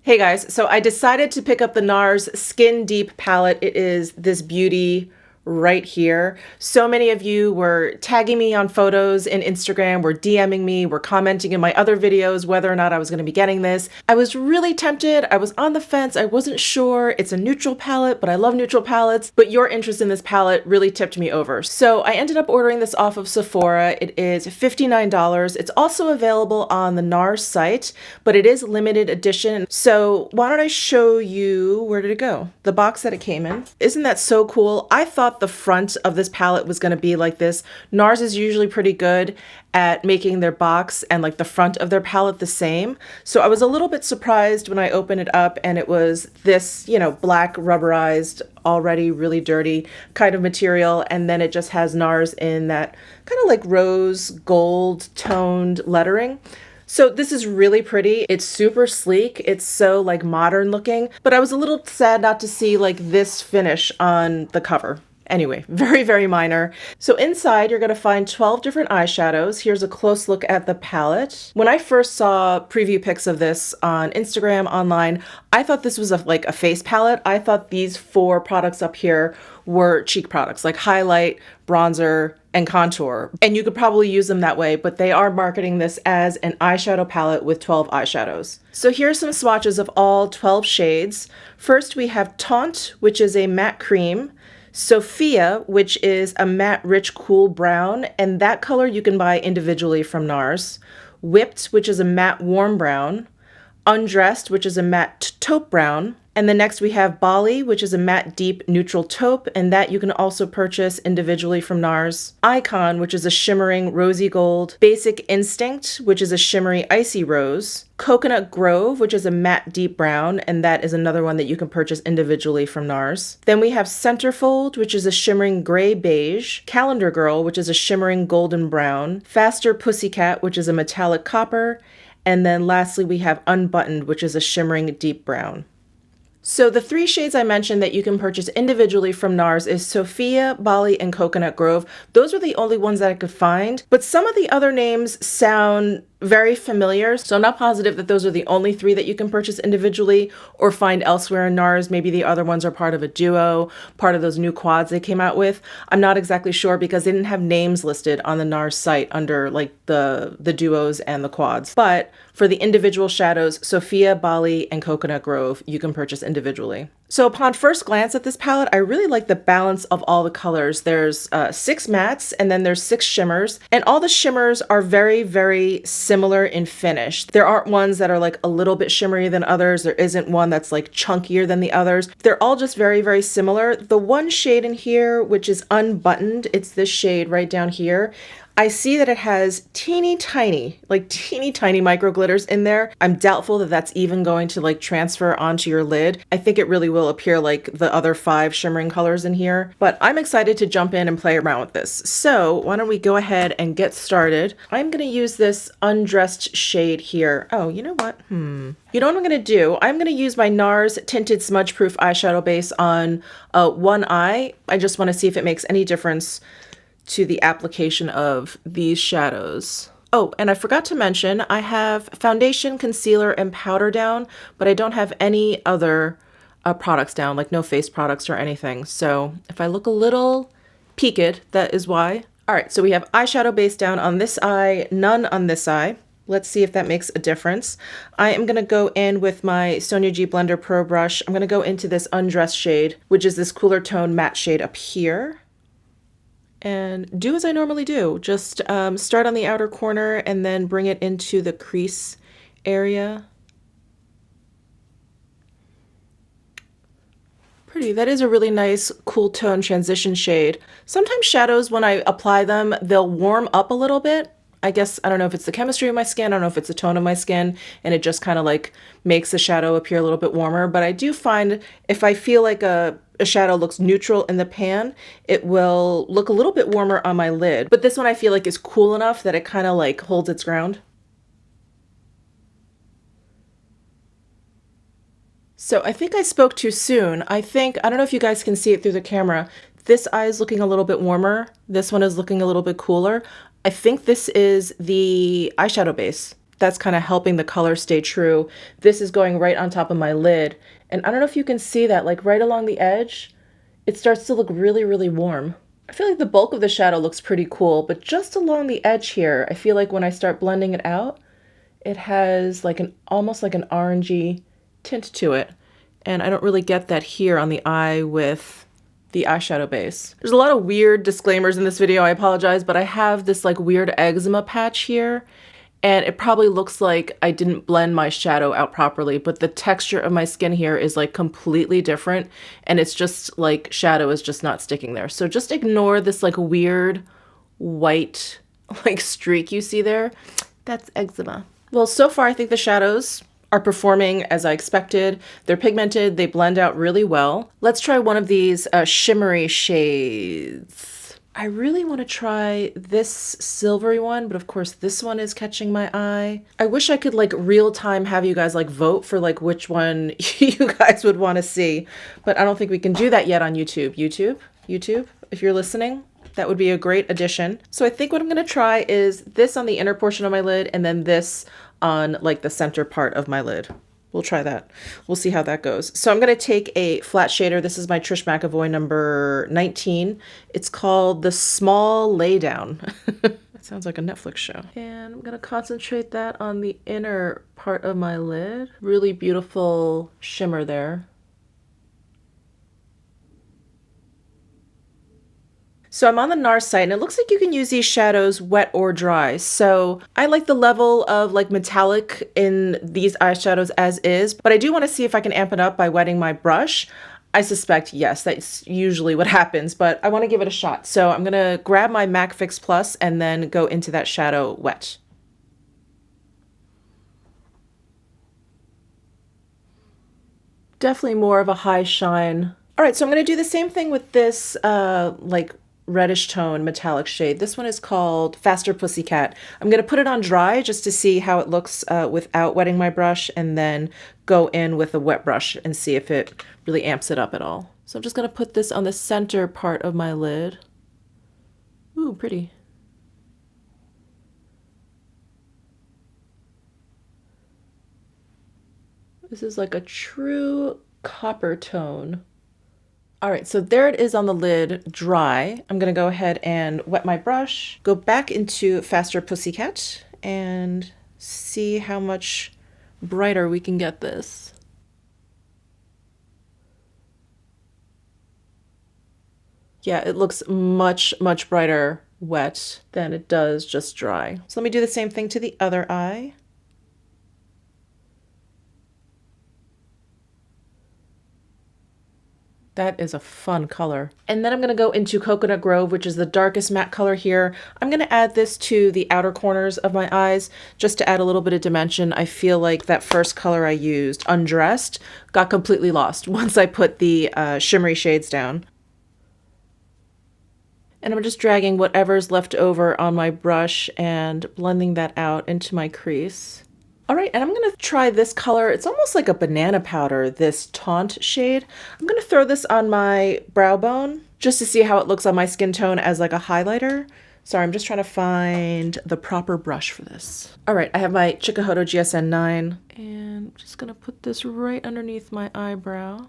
Hey guys, so I decided to pick up the NARS Skin Deep palette. It is this beauty right here. So many of you were tagging me on photos in Instagram, were DMing me, were commenting in my other videos whether or not I was going to be getting this. I was really tempted. I was on the fence. I wasn't sure. It's a neutral palette, but I love neutral palettes. But your interest in this palette really tipped me over. So I ended up ordering this off of Sephora. It is $59. It's also available on the NARS site, but it is limited edition. So why don't I show you, where did it go? The box that it came in. Isn't that so cool? I thought the front of this palette was going to be like this. NARS is usually pretty good at making their box and like the front of their palette the same. So I was a little bit surprised when I opened it up and it was this, black rubberized, already really dirty kind of material. And then it just has NARS in that kind of like rose gold toned lettering. So this is really pretty. It's super sleek. It's so like modern looking, but I was a little sad not to see like this finish on the cover. Anyway, very, very minor. So inside, you're going to find 12 different eyeshadows. Here's a close look at the palette. When I first saw preview pics of this on Instagram, online, I thought this was like a face palette. I thought these 4 products up here were cheek products, like highlight, bronzer, and contour. And you could probably use them that way, but they are marketing this as an eyeshadow palette with 12 eyeshadows. So here's some swatches of all 12 shades. First, we have Taunt, which is a matte cream. Sophia, which is a matte rich cool brown, and that color you can buy individually from NARS. Whipped, which is a matte warm brown. Undressed, which is a matte taupe brown. And then next we have Bali, which is a matte deep neutral taupe, and that you can also purchase individually from NARS. Icon, which is a shimmering rosy gold. Basic Instinct, which is a shimmery icy rose. Coconut Grove, which is a matte deep brown, and that is another one that you can purchase individually from NARS. Then we have Centerfold, which is a shimmering gray beige. Calendar Girl, which is a shimmering golden brown. Faster Pussycat, which is a metallic copper. And then lastly, we have Unbuttoned, which is a shimmering deep brown. So the 3 shades I mentioned that you can purchase individually from NARS is Sophia, Bali, and Coconut Grove. Those are the only ones that I could find, but some of the other names sound very familiar, so I'm not positive that those are the only 3 that you can purchase individually or find elsewhere in NARS. Maybe the other ones are part of a duo, part of those new quads they came out with. I'm not exactly sure because they didn't have names listed on the NARS site under like the duos and the quads. But for the individual shadows, Sophia, Bali, and Coconut Grove, you can purchase individually. So upon first glance at this palette, I really like the balance of all the colors. There's 6 mattes and then there's 6 shimmers, and all the shimmers are very, very similar in finish. There aren't ones that are like a little bit shimmery than others. There isn't one that's like chunkier than the others. They're all just very, very similar. The one shade in here, which is Unbuttoned, it's this shade right down here. I see that it has teeny tiny micro glitters in there. I'm doubtful that that's even going to like transfer onto your lid. I think it really will appear like the other 5 shimmering colors in here, but I'm excited to jump in and play around with this. So why don't we go ahead and get started? I'm going to use this Undressed shade here. Oh, you know what? You know what I'm going to do? I'm going to use my NARS Tinted Smudge Proof eyeshadow base on one eye. I just want to see if it makes any difference to the application of these shadows. Oh, and I forgot to mention, I have foundation, concealer, and powder down, but I don't have any other products down, like no face products or anything. So if I look a little peaked, that is why. All right, so we have eyeshadow base down on this eye, none on this eye. Let's see if that makes a difference. I am gonna go in with my Sonia G Blender Pro Brush. I'm gonna go into this Undressed shade, which is this cooler tone matte shade up here. And do as I normally do, just start on the outer corner and then bring it into the crease area. Pretty, that is a really nice cool tone transition shade. Sometimes shadows, when I apply them, they'll warm up a little bit. I guess, I don't know if it's the chemistry of my skin, I don't know if it's the tone of my skin, and it just kind of like makes the shadow appear a little bit warmer. But I do find if I feel like a shadow looks neutral in the pan, it will look a little bit warmer on my lid. But this one I feel like is cool enough that it kind of like holds its ground. So I think I spoke too soon. I don't know if you guys can see it through the camera. This eye is looking a little bit warmer. This one is looking a little bit cooler. I think this is the eyeshadow base. That's kind of helping the color stay true. This is going right on top of my lid. And I don't know if you can see that, like right along the edge, it starts to look really, really warm. I feel like the bulk of the shadow looks pretty cool, but just along the edge here, I feel like when I start blending it out, it has like almost like an orangey tint to it. And I don't really get that here on the eye with the eyeshadow base. There's a lot of weird disclaimers in this video, I apologize, but I have this like weird eczema patch here, and it probably looks like I didn't blend my shadow out properly, but the texture of my skin here is like completely different, and it's just like shadow is just not sticking there. So just ignore this like weird white like streak you see there. That's eczema. Well, so far I think the shadows are performing as I expected. They're pigmented, they blend out really well. Let's try one of these shimmery shades. I really want to try this silvery one, but of course this one is catching my eye. I wish I could like real time have you guys like vote for like which one you guys would want to see, but I don't think we can do that yet on YouTube. YouTube, if you're listening, that would be a great addition. So I think what I'm going to try is this on the inner portion of my lid and then this on like the center part of my lid. We'll try that. We'll see how that goes. So I'm going to take a flat shader. This is my Trish McAvoy number 19. It's called The Small Laydown. It sounds like a Netflix show. And I'm going to concentrate that on the inner part of my lid. Really beautiful shimmer there. So I'm on the NARS site and it looks like you can use these shadows wet or dry. So I like the level of like metallic in these eyeshadows as is, but I do want to see if I can amp it up by wetting my brush. I suspect yes, that's usually what happens, but I want to give it a shot. So I'm going to grab my MAC Fix Plus and then go into that shadow wet. Definitely more of a high shine. All right, so I'm going to do the same thing with this like reddish tone metallic shade. This one is called Faster Pussycat. I'm going to put it on dry just to see how it looks without wetting my brush, and then go in with a wet brush and see if it really amps it up at all. So I'm just going to put this on the center part of my lid. Ooh, pretty. This is like a true copper tone. All right, so there it is on the lid, dry. I'm gonna go ahead and wet my brush, go back into Faster Pussycat, and see how much brighter we can get this. Yeah, it looks much, much brighter wet than it does just dry. So let me do the same thing to the other eye. That is a fun color. And then I'm going to go into Coconut Grove, which is the darkest matte color here. I'm going to add this to the outer corners of my eyes just to add a little bit of dimension. I feel like that first color I used, Undressed, got completely lost once I put the shimmery shades down. And I'm just dragging whatever's left over on my brush and blending that out into my crease. All right, and I'm gonna try this color. It's almost like a banana powder, this Taunt shade. I'm gonna throw this on my brow bone just to see how it looks on my skin tone as like a highlighter. Sorry, I'm just trying to find the proper brush for this. All right, I have my Chikuhodo GSN 9, and I'm just gonna put this right underneath my eyebrow.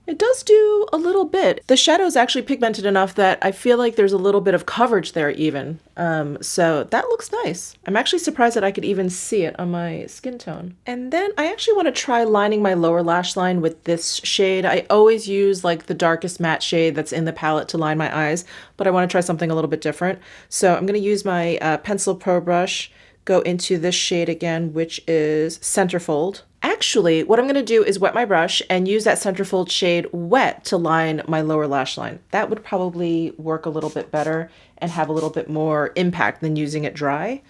It does do a little bit. The shadow is actually pigmented enough that I feel like there's a little bit of coverage there even. So that looks nice. I'm actually surprised that I could even see it on my skin tone. And then I actually want to try lining my lower lash line with this shade. I always use like the darkest matte shade that's in the palette to line my eyes, but I want to try something a little bit different. So I'm going to use my Pencil Pro brush, go into this shade again, which is Centerfold. Actually, what I'm going to do is wet my brush and use that Centerfold shade wet to line my lower lash line. That would probably work a little bit better and have a little bit more impact than using it dry.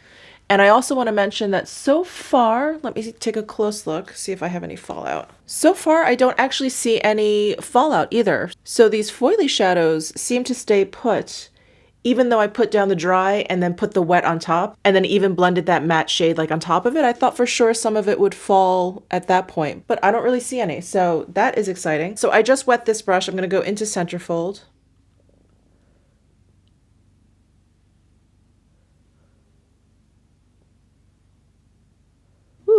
And I also want to mention that so far, let me take a close look, see if I have any fallout. So far, I don't actually see any fallout either. So these foily shadows seem to stay put, even though I put down the dry and then put the wet on top and then even blended that matte shade like on top of it. I thought for sure some of it would fall at that point, but I don't really see any. So that is exciting. So I just wet this brush. I'm going to go into Centerfold.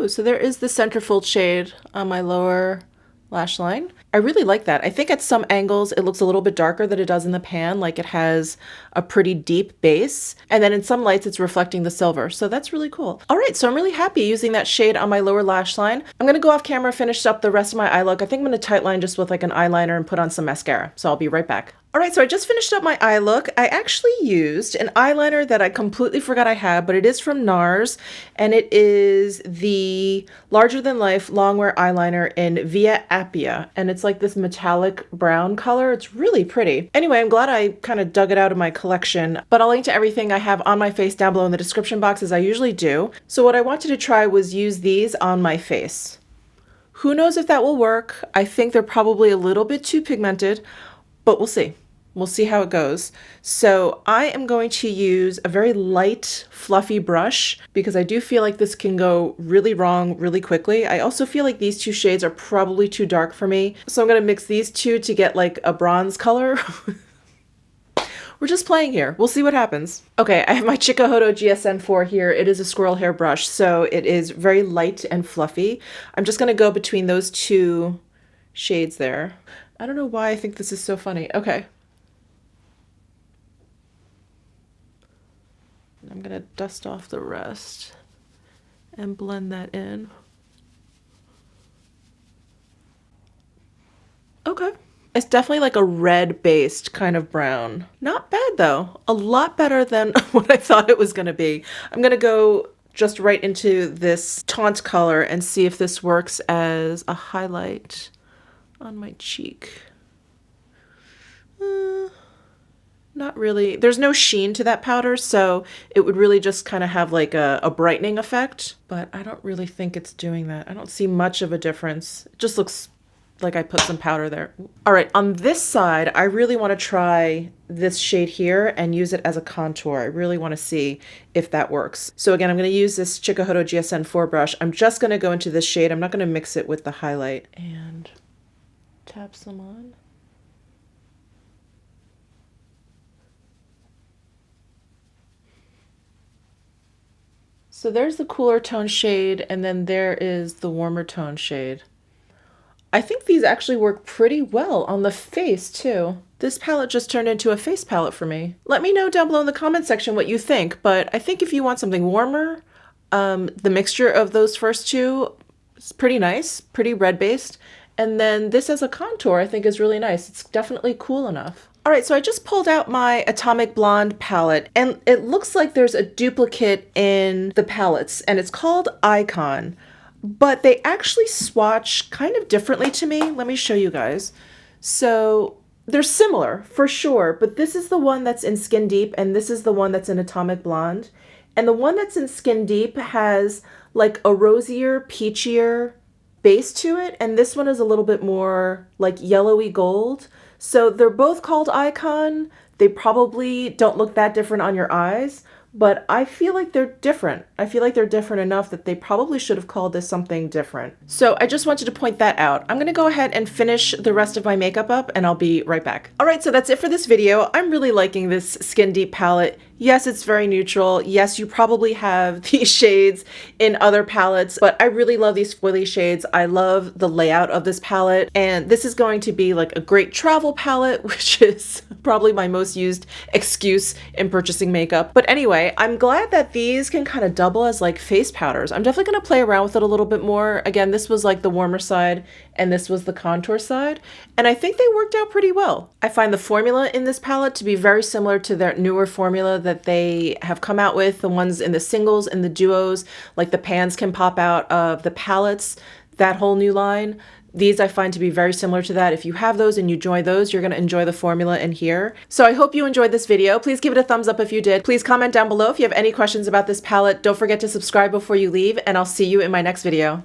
Ooh, so there is the centerfold shade on my lower lash line. I really like that. I think at some angles it looks a little bit darker than it does in the pan, like it has a pretty deep base. And then in some lights it's reflecting the silver. So that's really cool. All right, so I'm really happy using that shade on my lower lash line. I'm gonna go off camera, finish up the rest of my eye look. I think I'm gonna tightline just with like an eyeliner and put on some mascara. So I'll be right back. All right, so I just finished up my eye look. I actually used an eyeliner that I completely forgot I had, but it is from NARS, and it is the Larger Than Life Longwear Eyeliner in Via Appia, and it's like this metallic brown color. It's really pretty. Anyway, I'm glad I kind of dug it out of my collection, but I'll link to everything I have on my face down below in the description box as I usually do. So what I wanted to try was use these on my face. Who knows if that will work? I think they're probably a little bit too pigmented, but we'll see. We'll see how it goes. So I am going to use a very light, fluffy brush because I do feel like this can go really wrong really quickly. I also feel like these two shades are probably too dark for me. So I'm going to mix these two to get like a bronze color. We're just playing here. We'll see what happens. Okay, I have my Giorgio GSN4 here. It is a squirrel hair brush, so it is very light and fluffy. I'm just going to go between those two shades there. I don't know why I think this is so funny. Okay. I'm gonna dust off the rest and blend that in. Okay. It's definitely like a red-based kind of brown. Not bad though. A lot better than what I thought it was gonna be. I'm gonna go just right into this taunt color and see if this works as a highlight on my cheek. Not really. There's no sheen to that powder, so it would really just kind of have like a brightening effect, but I don't really think it's doing that. I don't see much of a difference. It just looks like I put some powder there. All right, on this side, I really want to try this shade here and use it as a contour. I really want to see if that works. So again, I'm going to use this Giorgio GSN4 brush. I'm just going to go into this shade. I'm not going to mix it with the highlight and tap some on. So there's the cooler tone shade, and then there is the warmer tone shade. I think these actually work pretty well on the face too. This palette just turned into a face palette for me. Let me know down below in the comment section what you think, but I think if you want something warmer, the mixture of those first two is pretty nice, pretty red based. And then this as a contour I think is really nice. It's definitely cool enough. All right, so I just pulled out my Atomic Blonde palette, and it looks like there's a duplicate in the palettes, and it's called Icon, but they actually swatch kind of differently to me. Let me show you guys. So they're similar for sure, but this is the one that's in Skin Deep, and this is the one that's in Atomic Blonde. And the one that's in Skin Deep has like a rosier, peachier base to it, and this one is a little bit more like yellowy gold. So they're both called Icon. They probably don't look that different on your eyes, but I feel like they're different. I feel like they're different enough that they probably should have called this something different. So I just wanted to point that out. I'm gonna go ahead and finish the rest of my makeup up, and I'll be right back. All right, so that's it for this video. I'm really liking this Skin Deep palette. Yes, it's very neutral. Yes, you probably have these shades in other palettes, but I really love these foily shades. I love the layout of this palette, and this is going to be like a great travel palette, which is probably my most used excuse in purchasing makeup. But anyway, I'm glad that these can kind of double as like face powders. I'm definitely going to play around with it a little bit more. Again, this was like the warmer side, and this was the contour side, and I think they worked out pretty well. I find the formula in this palette to be very similar to their newer formula that they have come out with, the ones in the singles and the duos, like the pans can pop out of the palettes, that whole new line. These I find to be very similar to that. If you have those and you enjoy those, you're going to enjoy the formula in here. So I hope you enjoyed this video. Please give it a thumbs up if you did. Please comment down below if you have any questions about this palette. Don't forget to subscribe before you leave, and I'll see you in my next video.